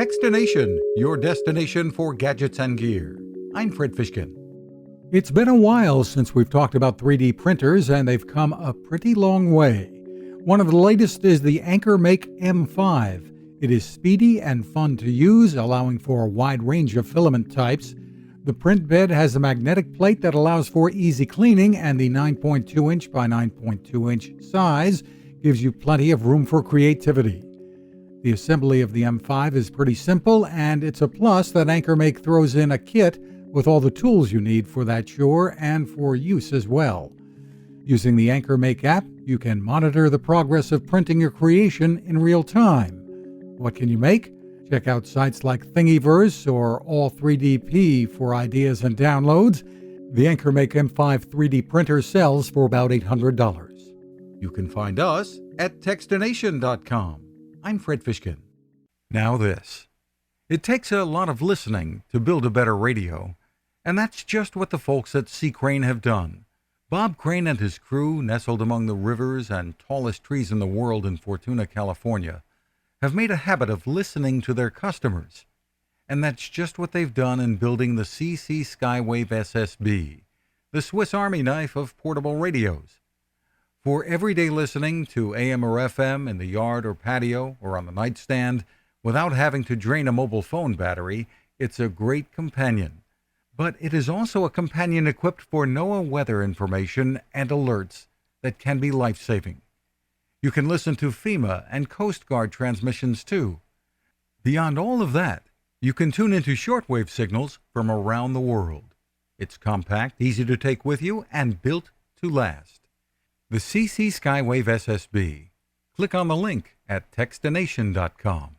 Fishkin-Techstination, your destination for gadgets and gear. I'm Fred Fishkin. It's been a while since we've talked about 3D printers, and they've come a pretty long way. One of the latest is the AnkerMake M5. It is speedy and fun to use, allowing for a wide range of filament types. The print bed has a magnetic plate that allows for easy cleaning, and the 9.2-inch by 9.2-inch size gives you plenty of room for creativity. The assembly of the M5 is pretty simple, and it's a plus that AnkerMake throws in a kit with all the tools you need for that chore and for use as well. Using the AnkerMake app, you can monitor the progress of printing your creation in real time. What can you make? Check out sites like Thingiverse or All3DP for ideas and downloads. The AnkerMake M5 3D printer sells for about $800. You can find us at Techstination.com. I'm Fred Fishkin. Now this. It takes a lot of listening to build a better radio, and that's just what the folks at C. Crane have done. Bob Crane and his crew, nestled among the rivers and tallest trees in the world in Fortuna, California, have made a habit of listening to their customers. And that's just what they've done in building the CC Skywave SSB, the Swiss Army knife of portable radios. For everyday listening to AM or FM in the yard or patio or on the nightstand without having to drain a mobile phone battery, it's a great companion. But it is also a companion equipped for NOAA weather information and alerts that can be life-saving. You can listen to FEMA and Coast Guard transmissions too. Beyond all of that, you can tune into shortwave signals from around the world. It's compact, easy to take with you, and built to last. The CC Skywave SSB. Click on the link at Techstination.com.